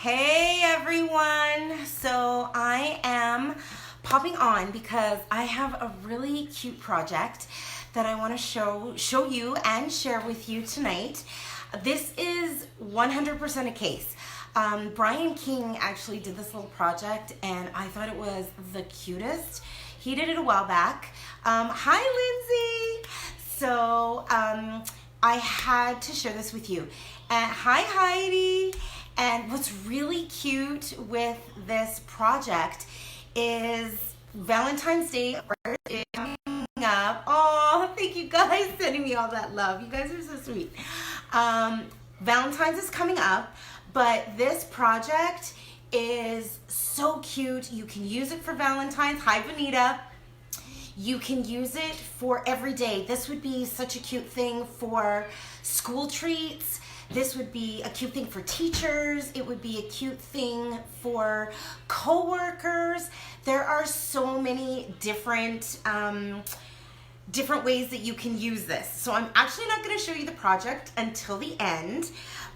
Hey everyone! So I am popping on because I have a really cute project that I want to show you and share with you tonight. This is 100% a case. Brian King actually did this little project and I thought it was the cutest. He did it a while back. Hi Lindsay! So I had to share this with you. Hi Heidi! And what's really cute with this project is Valentine's Day is coming up. Oh, thank you guys sending me all that love. You guys are so sweet. Valentine's is coming up, but this project is so cute. You can use it for Valentine's. Hi, Vanita. You can use it for every day. This would be such a cute thing for school treats. This would be a cute thing for teachers. It would be a cute thing for coworkers. There are so many different ways that you can use this. So I'm actually not going to show you the project until the end,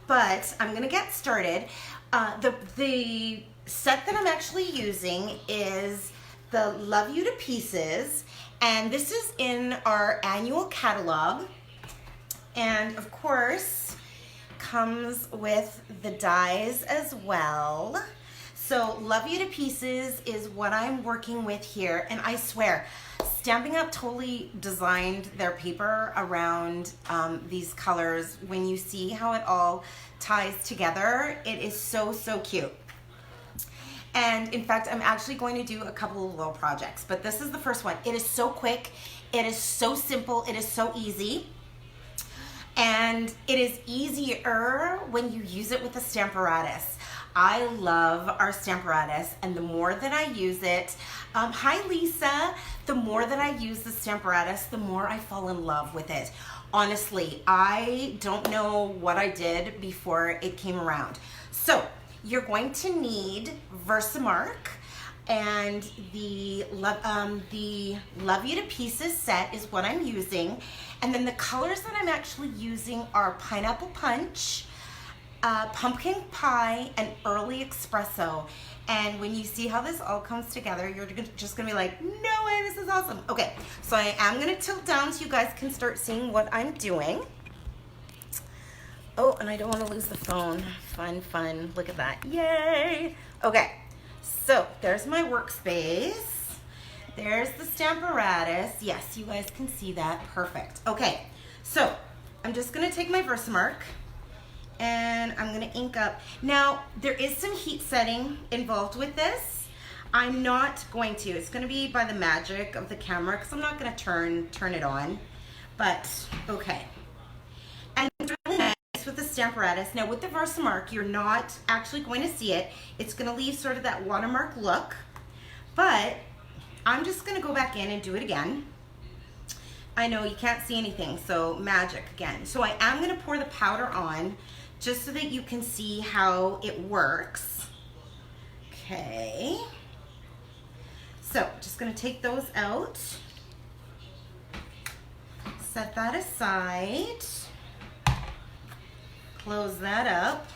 but I'm going to get started. The set that I'm actually using is the Love You to Pieces, and this is in our annual catalog, and of course comes with the dies as well. So Love You to Pieces is what I'm working with here, and I swear Stampin' Up totally designed their paper around these colors. When you see how it all ties together, it is so cute. And in fact, I'm actually going to do a couple of little projects, but this is the first one. It is so quick, it is so simple, it is so easy. And it is easier when you use it with a Stamparatus. I love our Stamparatus, and the more that I use it, hi Lisa, the more that I use the Stamparatus, the more I fall in love with it. Honestly, I don't know what I did before it came around. So you're going to need Versamark, and the Love You to Pieces set is what I'm using. And then the colors that I'm actually using are Pineapple Punch, Pumpkin Pie, and Early Espresso. And when you see how this all comes together, you're just gonna be like, no way, this is awesome. Okay, so I am gonna tilt down so you guys can start seeing what I'm doing. Oh, and I don't wanna lose the phone. Fun, look at that, yay. Okay, so there's my workspace. There's the Stamparatus. Yes, you guys can see that. Perfect. Okay, so I'm just going to take my Versamark and I'm going to ink up. Now, there is some heat setting involved with this. I'm not going to. It's going to be by the magic of the camera because I'm not going to turn it on. But, okay. And it's really nice with the Stamparatus. Now, with the Versamark, you're not actually going to see it. It's going to leave sort of that watermark look. But I'm just gonna go back in and do it again. I know you can't see anything, so magic again. So I am gonna pour the powder on just so that you can see how it works. Okay. So just gonna take those out. Set that aside. Close that up.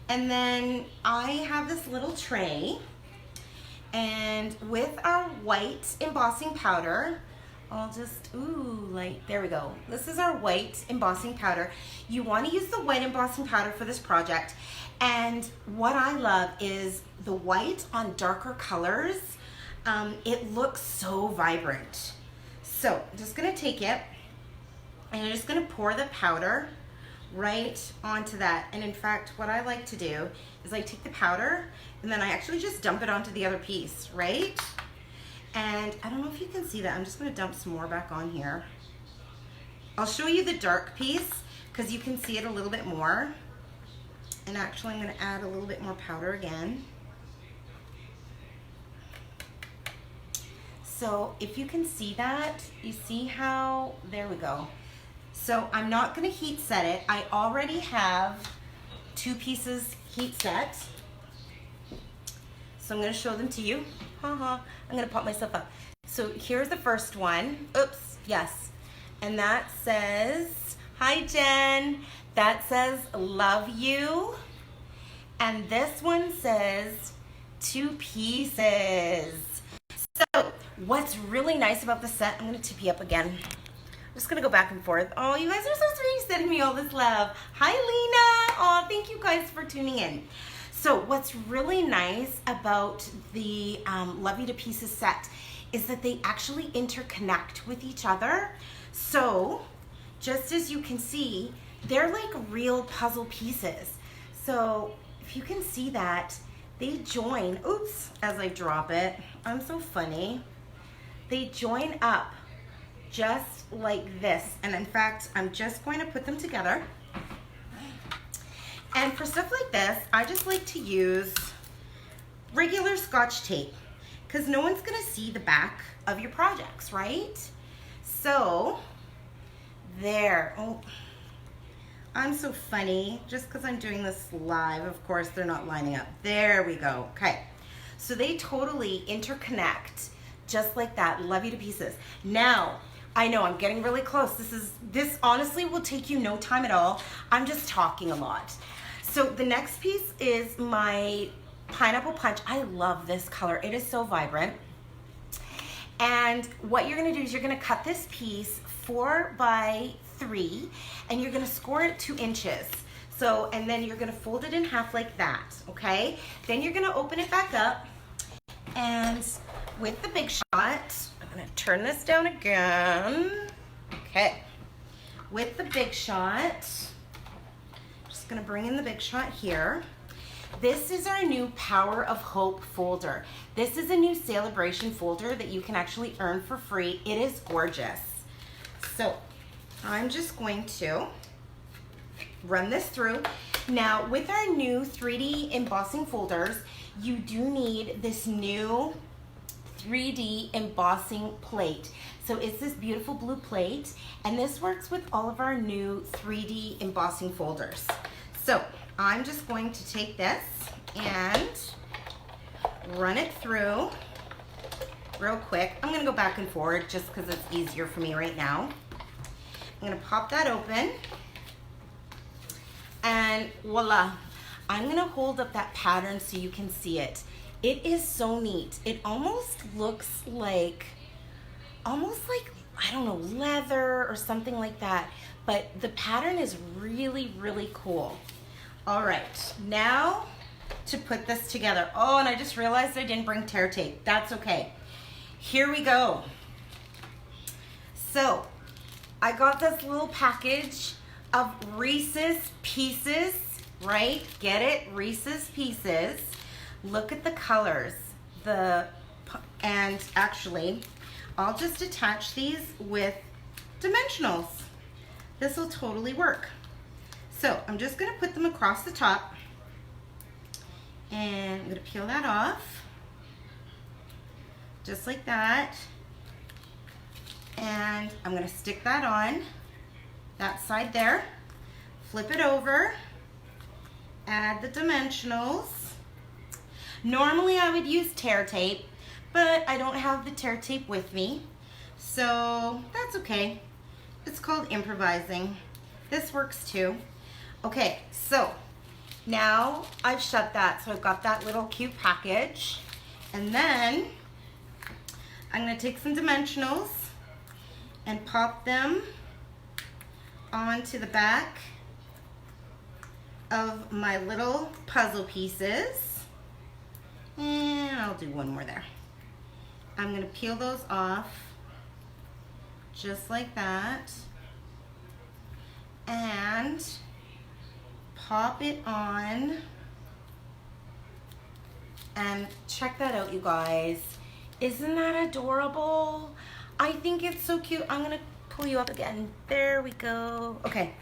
And then I have this little tray. And with our white embossing powder, I'll just, there we go. This is our white embossing powder. You want to use the white embossing powder for this project. And what I love is the white on darker colors. It looks so vibrant. So I'm just going to take it and I'm just going to pour the powder right onto that. And in fact, what I like to do is I take the powder and then I actually just dump it onto the other piece, right? And I don't know if you can see that. I'm just gonna dump some more back on here. I'll show you the dark piece because you can see it a little bit more. And actually I'm gonna add a little bit more powder again. So if you can see that, you see how, there we go. So I'm not gonna heat set it. I already have 2 pieces heat set. So I'm gonna show them to you. I'm gonna pop myself up. So here's the first one. Oops, yes. And that says, hi Jen. That says love you. And this one says 2 pieces. So what's really nice about the set, I'm gonna tip you up again. I'm just gonna go back and forth. Oh, you guys are so sweet, sending me all this love. Hi, Lena. Oh, thank you guys for tuning in. So what's really nice about the Love You to Pieces set is that they actually interconnect with each other. So just as you can see, they're like real puzzle pieces. So if you can see that, they join, oops, as I drop it, I'm so funny. They join up just like this. And in fact, I'm just going to put them together. And for stuff like this, I just like to use regular Scotch tape because no one's gonna see the back of your projects, right? So, there. Oh, I'm so funny. Just because I'm doing this live, of course, they're not lining up. There we go. Okay. So they totally interconnect just like that. Love you to pieces. Now, I know I'm getting really close. This honestly will take you no time at all. I'm just talking a lot. So the next piece is my Pineapple Punch. I love this color. It is so vibrant. And what you're gonna do is you're gonna cut this piece 4 by 3 and you're gonna score it 2 inches. So, and then you're gonna fold it in half like that, okay? Then you're gonna open it back up and with the Big Shot, I'm gonna turn this down again. Okay, with the Big Shot, just gonna bring in the Big Shot here. This is our new Power of Hope folder. This is a new celebration folder that you can actually earn for free. It is gorgeous. So I'm just going to run this through. Now with our new 3D embossing folders, you do need this new 3D embossing plate. So it's this beautiful blue plate, and this works with all of our new 3D embossing folders. So I'm just going to take this and run it through real quick. I'm gonna go back and forward just because it's easier for me right now. I'm gonna pop that open and voila. I'm gonna hold up that pattern so you can see it. It is so neat. It almost looks like, I don't know, leather or something like that, but the pattern is really, really cool. All right, now to put this together. Oh, and I just realized I didn't bring tear tape. That's okay. Here we go. So I got this little package of Reese's Pieces, right? Get it? Reese's Pieces. Look at the colors. And actually, I'll just attach these with dimensionals. This will totally work. So I'm just gonna put them across the top and I'm gonna peel that off, just like that. And I'm gonna stick that on, that side there, flip it over, add the dimensionals. Normally I would use tear tape, but I don't have the tear tape with me, so that's okay. It's called improvising. This works too. Okay, so now I've shut that, so I've got that little cute package, and then I'm gonna take some dimensionals and pop them onto the back of my little puzzle pieces, and I'll do one more there. I'm gonna peel those off just like that and pop it on, and check that out, you guys. Isn't that adorable? I think it's so cute. I'm gonna pull you up again. There we go. Okay.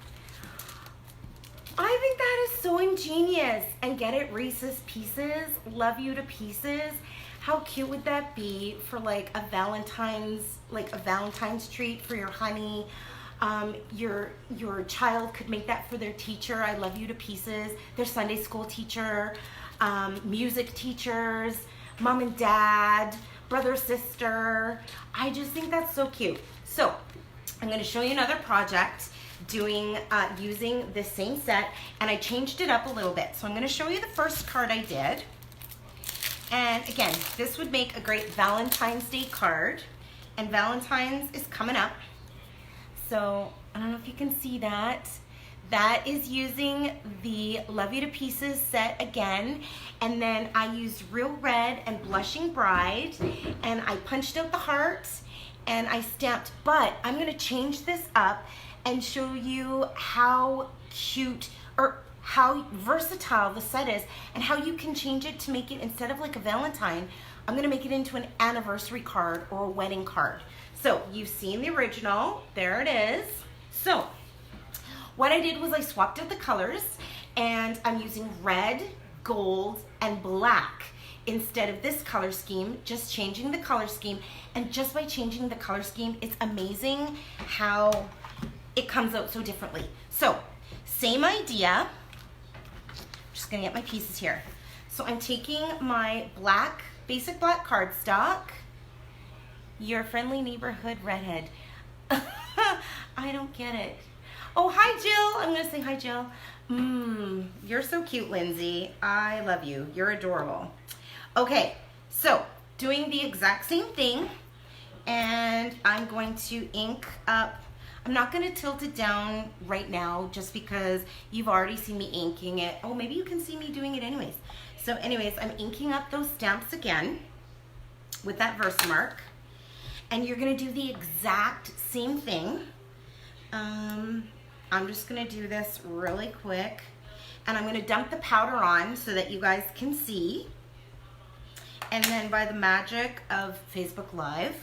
I think that is so ingenious. And get it, Reese's Pieces, Love You to Pieces. How cute would that be for like a Valentine's treat for your honey? Your child could make that for their teacher. I love you to pieces. Their Sunday school teacher, music teachers, mom and dad, brother, sister. I just think that's so cute. So I'm going to show you another project. using this same set, and I changed it up a little bit. So I'm going to show you the first card I did. And again, this would make a great Valentine's Day card, and Valentine's is coming up. So I don't know if you can see that. That is using the Love You to Pieces set again, and then I used Real Red and Blushing Bride, and I punched out the hearts and I stamped, but I'm gonna change this up and show you how cute or how versatile the set is and how you can change it to make it, instead of like a Valentine, I'm gonna make it into an anniversary card or a wedding card. So you've seen the original, there it is. So what I did was I swapped out the colors, and I'm using red, gold, and black instead of this color scheme, just changing the color scheme. And just by changing the color scheme, it's amazing how it comes out so differently. So same idea, just gonna get my pieces here. So I'm taking my black, basic black cardstock, your friendly neighborhood redhead. I don't get it. Oh, hi, Jill. I'm going to say hi, Jill. You're so cute, Lindsay. I love you. You're adorable. Okay, so doing the exact same thing, and I'm going to ink up. I'm not going to tilt it down right now just because you've already seen me inking it. Oh, maybe you can see me doing it anyways. So anyways, I'm inking up those stamps again with that Versamark, and you're going to do the exact same thing. I'm just gonna do this really quick, and I'm gonna dump the powder on so that you guys can see. And then by the magic of Facebook Live,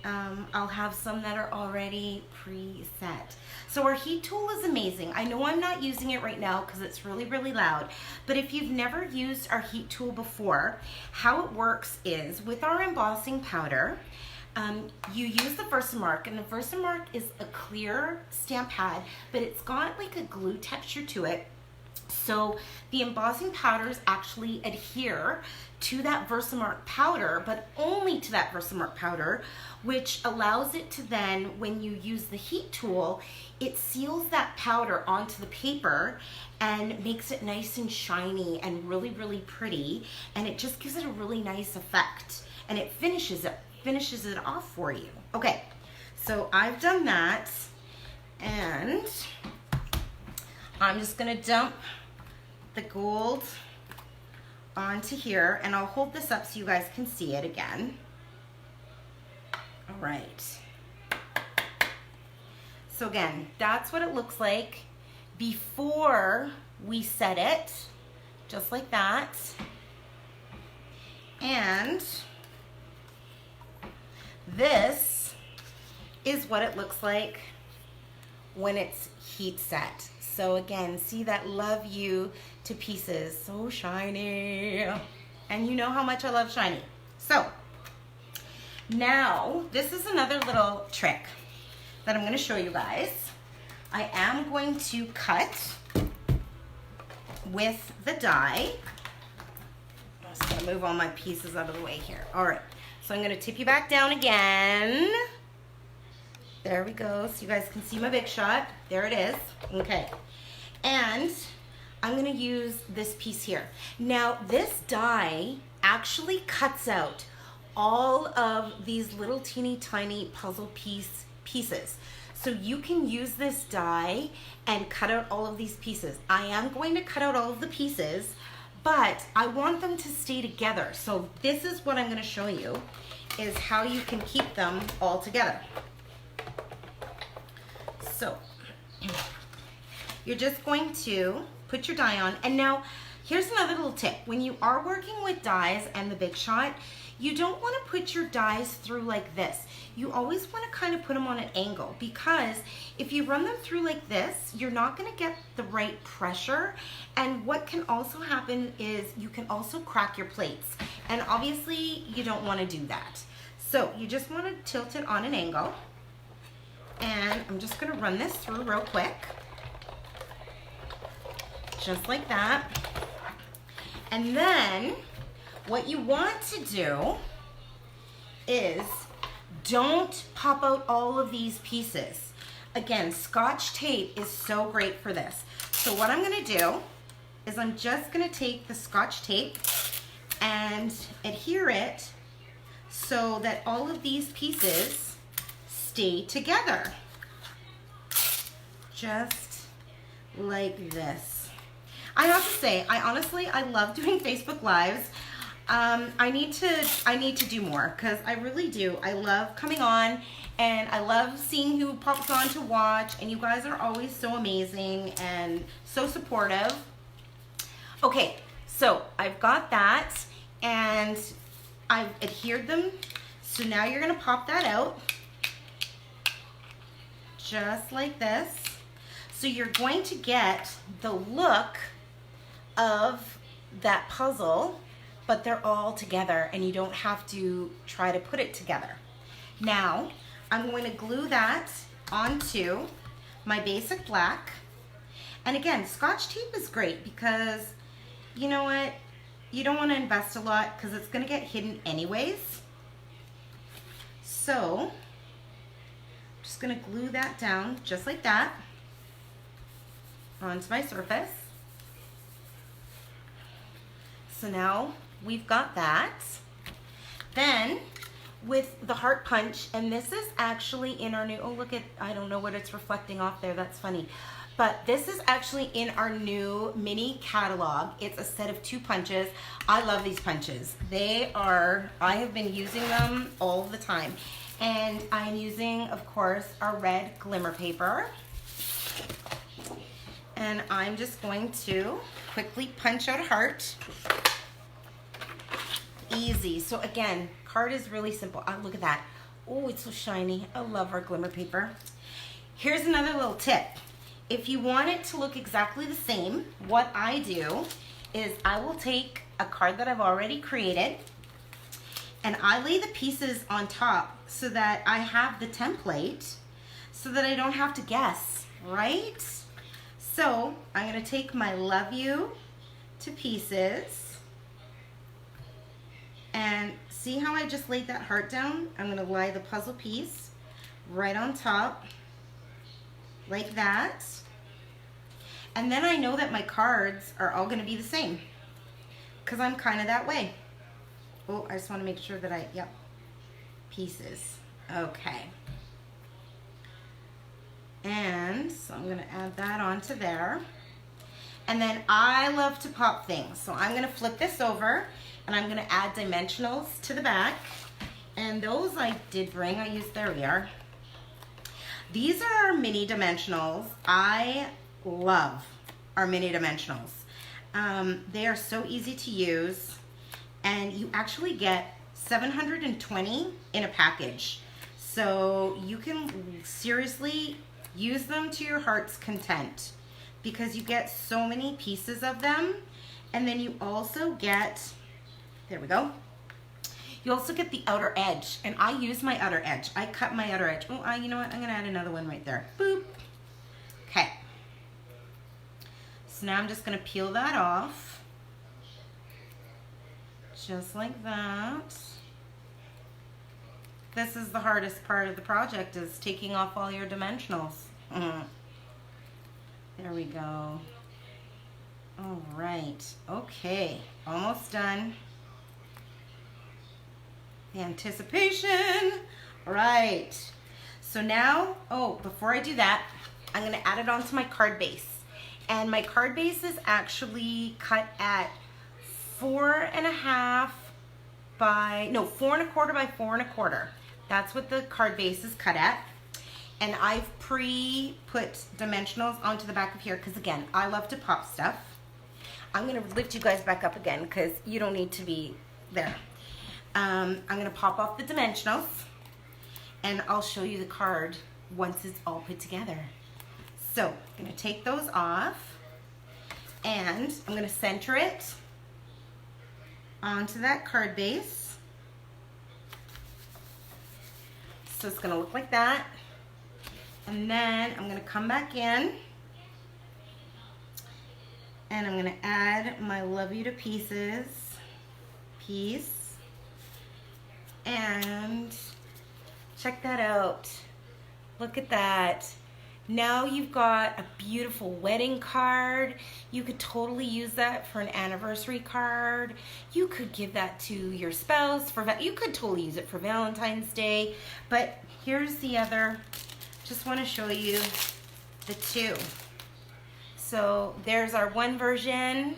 I'll have some that are already preset. So our heat tool is amazing. I know I'm not using it right now because it's really, really loud, but if you've never used our heat tool before, how it works is with our embossing powder, you use the Versamark, and the Versamark is a clear stamp pad, but it's got like a glue texture to it. So the embossing powders actually adhere to that Versamark powder, but only to that Versamark powder, which allows it to then, when you use the heat tool, it seals that powder onto the paper and makes it nice and shiny and really, really pretty, and it just gives it a really nice effect, and it finishes it off for you. Okay, so I've done that, and I'm just gonna dump the gold onto here, and I'll hold this up so you guys can see it again. All right. So again, that's what it looks like before we set it, just like that. And this is what it looks like when it's heat set. So again, see that Love You to Pieces, so shiny. And you know how much I love shiny. So now this is another little trick that I'm going to show you guys. I am going to cut with the die. I'm just going to move all my pieces out of the way here. All right. So I'm going to tip you back down again. There we go. So you guys can see my big shot. There it is. Okay. And I'm going to use this piece here. Now, this die actually cuts out all of these little teeny tiny puzzle pieces. So you can use this die and cut out all of these pieces. I am going to cut out all of the pieces, but I want them to stay together. So this is what I'm going to show you, is how you can keep them all together. So you're just going to put your die on. And now here's another little tip. When you are working with dies and the Big Shot, you don't want to put your dies through like this. You always want to kind of put them on an angle, because if you run them through like this, you're not going to get the right pressure. And what can also happen is you can also crack your plates. And obviously you don't want to do that. So you just want to tilt it on an angle. And I'm just going to run this through real quick. Just like that. And then what you want to do is don't pop out all of these pieces. Again, Scotch tape is so great for this. So what I'm gonna do is I'm just gonna take the Scotch tape and adhere it so that all of these pieces stay together. Just like this. I have to say, I love doing Facebook Lives. I need to do more because I really do. I love coming on and I love seeing who pops on to watch, and you guys are always so amazing and so supportive. Okay, so I've got that and I've adhered them. So now you're gonna pop that out just like this. So you're going to get the look of that puzzle, but they're all together and you don't have to try to put it together. Now, I'm going to glue that onto my basic black. And again, Scotch tape is great because you know what? You don't want to invest a lot because it's going to get hidden anyways. So, I'm just going to glue that down just like that onto my surface. So now we've got that. Then with the heart punch, and this is actually in our new, oh look at, I don't know what it's reflecting off there, that's funny. But this is actually in our new mini catalog. It's a set of 2 punches. I love these punches. They are, I have been using them all the time. And I'm using, of course, our red glimmer paper. And I'm just going to quickly punch out a heart. Easy. So again, card is really simple. Oh, look at that. Oh, it's so shiny. I love our glimmer paper. Here's another little tip. If you want it to look exactly the same, what I do is I will take a card that I've already created and I lay the pieces on top so that I have the template so that I don't have to guess, right? So I'm going to take my Love You to Pieces and see how I just laid that heart down? I'm going to lay the puzzle piece right on top like that. And then I know that my cards are all going to be the same because I'm kind of that way. Oh, I just want to make sure that yep, pieces. Okay. And so I'm going to add that onto there. And then I love to pop things. So I'm going to flip this over and I'm going to add dimensionals to the back. And those I did bring. There we are. These are our mini dimensionals. I love our mini dimensionals. They are so easy to use and you actually get 720 in a package. So you can seriously use them to your heart's content because you get so many pieces of them. And then you also get, there we go. You also get the outer edge, and I use my outer edge. I cut my outer edge. Oh, you know what? I'm gonna add another one right there. Boop. Okay. So now I'm just gonna peel that off. Just like that. This is the hardest part of the project, is taking off all your dimensionals. There we go. All right. Okay. Almost done. The anticipation. All right. So now, oh, before I do that, I'm going to add it onto my card base. And my card base is actually cut at 4.25 by, no, 4.25 by 4.25. That's what the card base is cut at. And I've pre-put dimensionals onto the back of here because, again, I love to pop stuff. I'm going to lift you guys back up again because you don't need to be there. I'm going to pop off the dimensionals and I'll show you the card once it's all put together. So I'm going to take those off and I'm going to center it onto that card base. So it's going to look like that. And then I'm going to come back in and I'm going to add my Love You to Pieces piece. And check that out. Look at that. Now you've got a beautiful wedding card. You could totally use that for an anniversary card. You could give that to your spouse you could totally use it for Valentine's Day. But here's the other, just want to show you the two. So there's our one version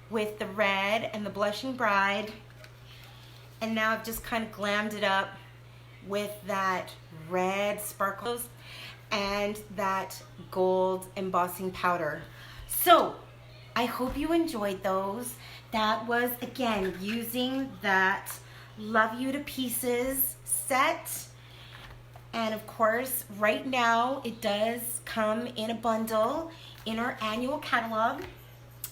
with the red and the blushing bride. And now I've just kind of glammed it up with that red sparkles and that gold embossing powder. So I hope you enjoyed those. That was, again, using that Love You to Pieces set. And of course, right now it does come in a bundle in our annual catalog.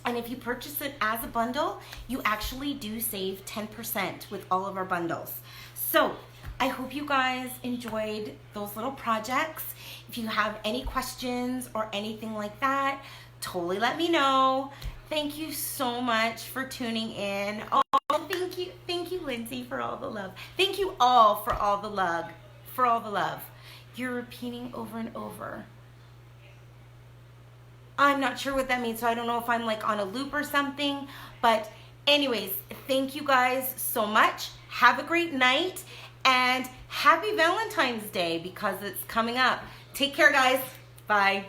And if you purchase it as a bundle, you actually do save 10% with all of our bundles. So I hope you guys enjoyed those little projects. If you have any questions or anything like that, totally let me know. Thank you so much for tuning in. Oh, thank you, Lindsay, for all the love. Thank you all for all the love, You're repeating over and over. I'm not sure what that means, so I don't know if I'm like on a loop or something. But anyways, thank you guys so much. Have a great night. And happy Valentine's Day because it's coming up. Take care, guys. Bye.